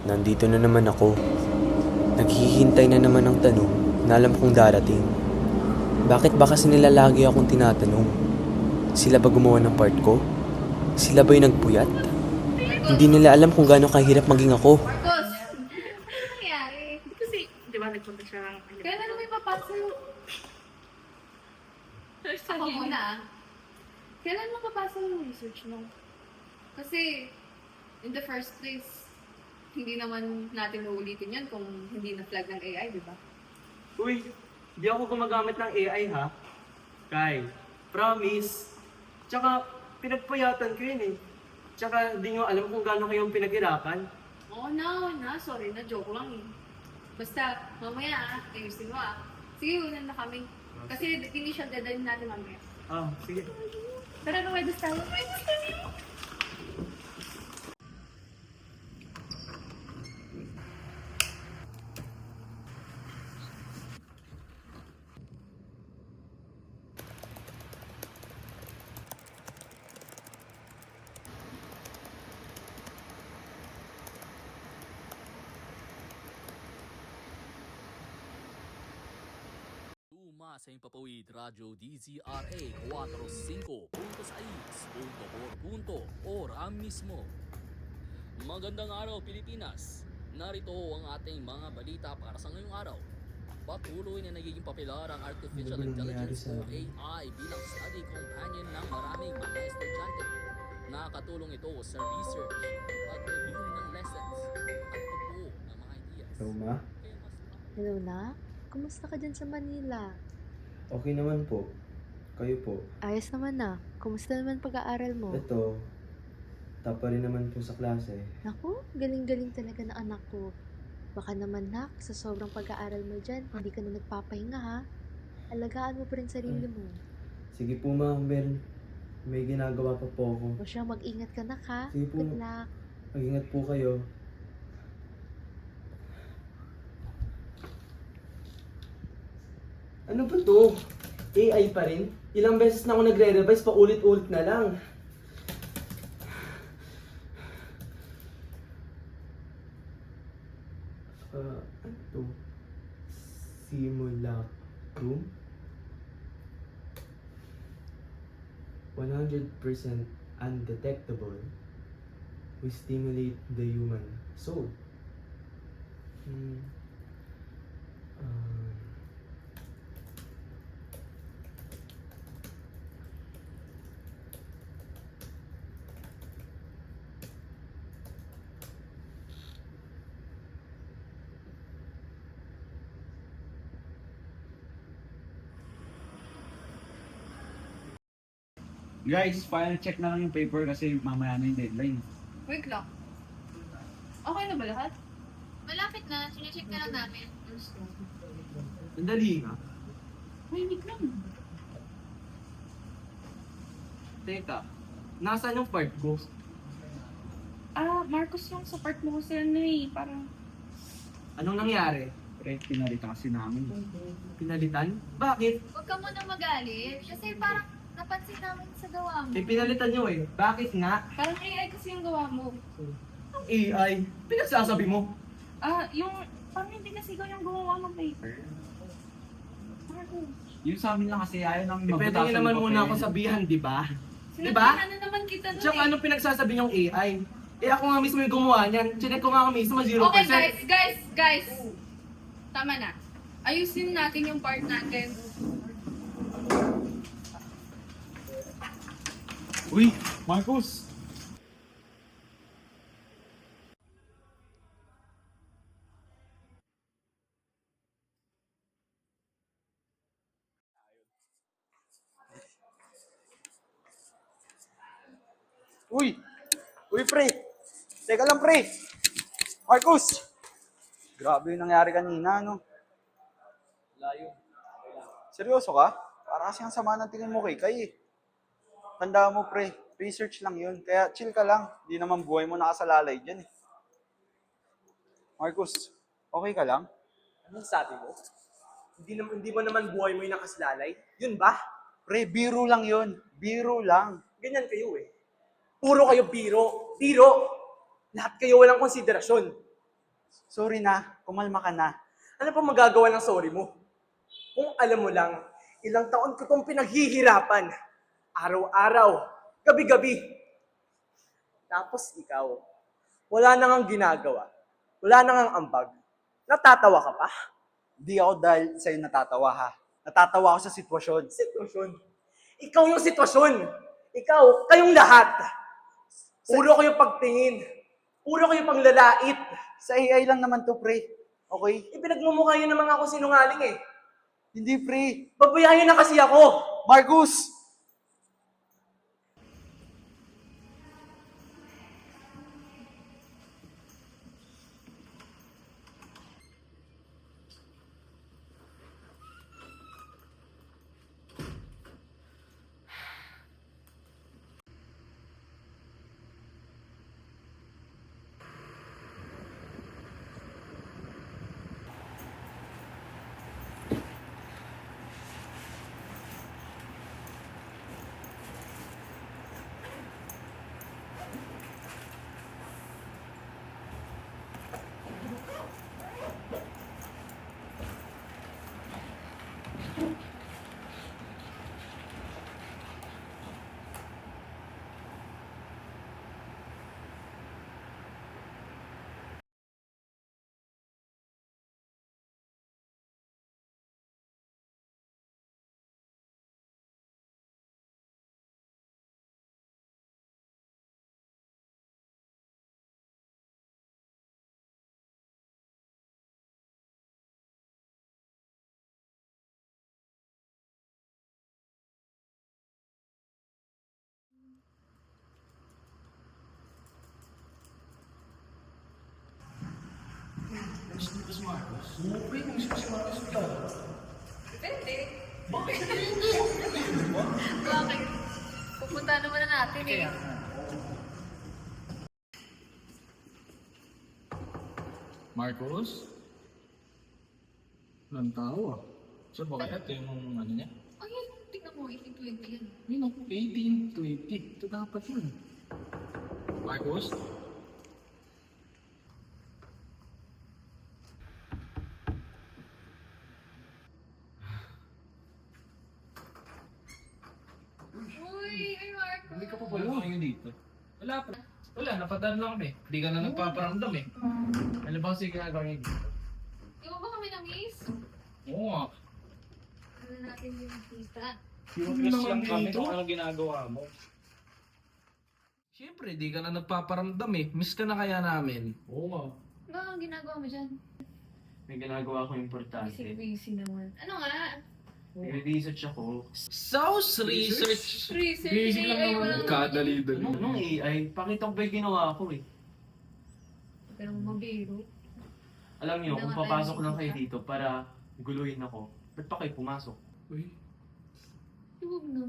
Nandito na naman ako. Naghihintay na naman ng tanong na alam kong darating. Bakit ba kasi nila lagi akong tinatanong? Sila ba gumawa ng part ko? Sila ba yung nagpuyat? Hindi nila alam kung gaano kahirap maging ako. Marcos! Ano nangyari? Kasi, di ba, nagpunta siya ng... Kailan naman may papasok? Ako muna ah. Kailan mo papasok yung research mo? Kasi, in the first place, hindi naman natin uulitin yan kung hindi na-flag ng AI, di ba? Uy, di ako gumagamit ng AI ha. Kai, promise. Tsaka, pinagpayatan ko yun eh. Tsaka, di nyo alam kung gaano kayong pinaghirapan. Oo na. Sorry na, joke lang eh. Basta, mamaya ah, ayusin mo ah. Sige, unan na kami. Kasi initial deadline natin mamaya. Ah, sige. Tara, nuwedos tayo. Nuwedos tayo! Tuma sa Impapawid Radyo DZRA 45.6.4 ora mismo. Magandang araw Pilipinas! Narito ang ating mga balita para sa ngayong araw. Patuloy na nagiging popular ang Artificial Ano ba nangyari Intelligence sa o akin? AI bilang study companion ng maraming mga estudyante. Nakakatulong ito sa research, pag-review ng lessons, at pagbuo ng mga ideas. Roma? Kaya mas Hello na? Kumusta ka dyan sa Manila? Okay naman po. Kayo po. Ayos naman na. Kumusta naman pag-aaral mo? Ito, top pa rin naman po sa klase. Naku, galing-galing talaga na anak ko. Baka naman nak, sa sobrang pag-aaral mo dyan, hindi ka na nagpapahinga ha. Alagaan mo pa rin sarili mo. Sige po ma'am, may ginagawa pa po ako. O siya, mag-ingat ka nak ha. Sige po. Good luck. Mag-ingat po kayo. Ano ba to? AI pa rin? Ilang beses na ako nagre-revise, paulit-ulit na lang. Ano to? Simulacrum? 100% undetectable. We stimulate the human soul. Hmm. Um, Guys, final check na lang yung paper kasi mamaya na yung deadline. Wait lang. Okay na ba lahat? Malapit na. Sinecheck na lang namin. Sandali nga. Wait lang. Teka, nasaan yung part ko? Marcos, yung sa part mo kasi ano eh, parang... Anong nangyari? Pre, pinalita kasi namin. Pinalitan? Bakit? Huwag ka muna magalit. Kasi parang napansin namin sa gawa mo. Eh, pinalitan nyo eh. Bakit nga? Parang AI kasi yung gawa mo. Ang AI? Pinagsasabi mo? Yung... Parang hindi kasi ikaw yung gumawa ng paper. Marcos. Yung sa amin lang kasi ayaw namin Eh, pwede nyo naman muna ako sabihan, di ba? Diba? Sinabihan na naman kita nun Tsaka eh. ano pinagsasabi nyong AI? Eh ako nga mismo yung gumawa niyan. Chinek ko nga ako mismo 0%. Okay guys. Tama na. Ayusin natin yung part natin. Uy, Marcos! Uy! Uy, pre! Teka lang, pre! Marcus! Grabe yung nangyari kanina, no? Layo. Seryoso ka? Para kasi ang sama ng tingin mo kay Kai eh. Tandaan mo, pre. Research lang yun. Kaya chill ka lang. Di naman buhay mo nakasalalay dyan eh. Marcus, okay ka lang? Anong sabi mo? Hindi mo naman buhay mo yung nakaslalay? Yun ba? Pre, biro lang yun. Biro lang. Ganyan kayo eh. Puro kayo biro. Biro! Lahat kayo walang konsiderasyon. Sorry na, kumalma ka na. Ano pa magagawa ng sorry mo? Kung alam mo lang, ilang taon ko itong pinaghihirapan. Araw-araw, gabi-gabi. Tapos ikaw, wala na ngang ginagawa. Wala na ngang ambag. Natatawa ka pa? Hindi ako dahil sa'yo natatawa ha. Natatawa ako sa sitwasyon. Sitwasyon. Ikaw yung sitwasyon. Ikaw, kayong lahat. Puro kayo pagtingin. Puro kayo panglalait. Sa AI lang naman to, pre. Okay? Ipinagmumukha yun ng mga ako sinungaling eh. Hindi, pre. Babayahin na kasi ako. Marcus! Depende. Bakit? Pupunta naman na natin eh. Marcos? Walang tao ah. So baka ito yung ano niya? Ay, tingnan mo, 1820 yan. Yun ako, 1820. Ito dapat yun. Marcos? Uy, ay Marco. Hindi ka pa pala ngayon dito. Wala pa. Wala, napadaan lang kami. Hindi ka na nagpaparamdam eh. Ano ba kasi ginagawa niyo dito? Di mo ba kami na-miss? Oo nga. Ano natin yung kita? Curious lang kami kung anong ginagawa mo. Siyempre, di ka na nagpaparamdam eh. Miss ka na kaya namin. Oo nga. Ano ang ginagawa mo dyan? May ginagawa ko importante. Busy naman. Ano nga? Nag-research ako. Sauce research! Research Busy lang AI, naman. walang Kadali-dali. Anong AI? Pakita ko ba yung ginawa ko eh. Pero mabiro. Alam niyo, kung Namatay papasok na lang si kayo Tita. dito para guluhin ako, ba't pa kayo pumasok? Uy, Huwag na.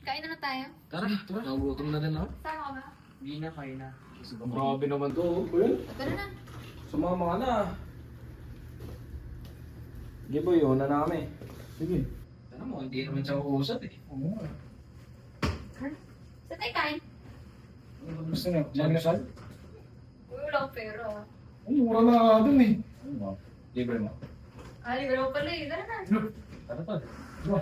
Kain na tayo. tara. Nagutom na rin ako. Sama ka ba? Hindi na, kayo na. Grabe naman to. Kuya, Tara na. sumama ka na. Sige boy, una na kami. Sige. Tara mo, hindi naman siya uusap eh. Oo nga. Saan tayo kain? Gusto niyo? Maglasal? Uy, wala akong pera. Ay, mura na nga dun eh. Libre mo. Ali, wala ko pala eh. Tara na. Tara pa. Tara.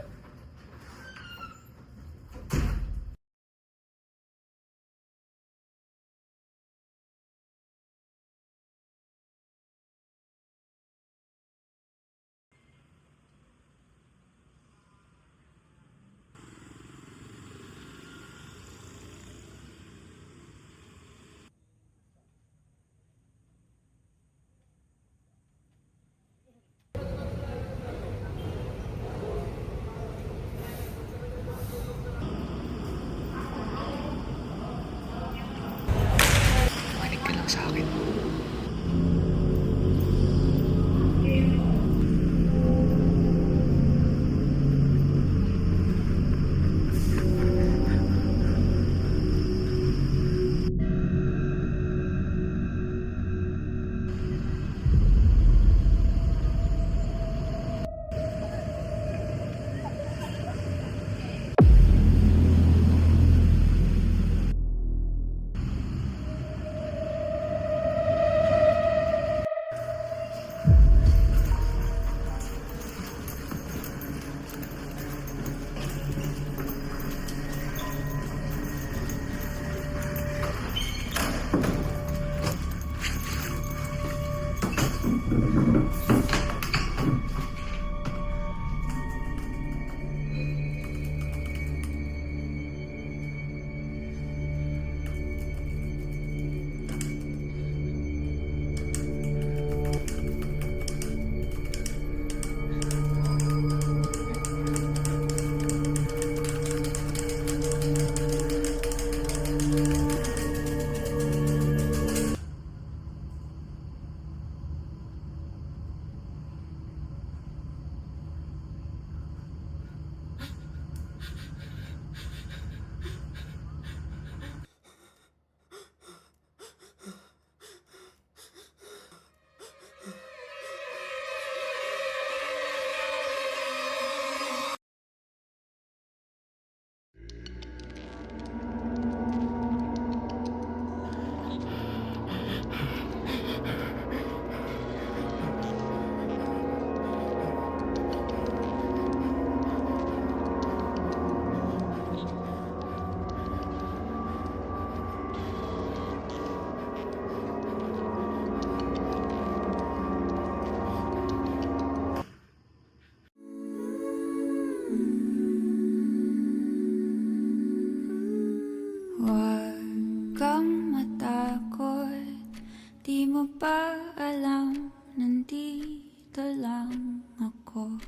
Di mo ba alam, nandito lang ako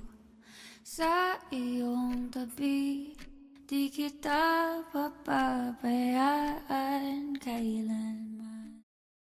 sa iyong tabi. Di kita papabayaan kailan.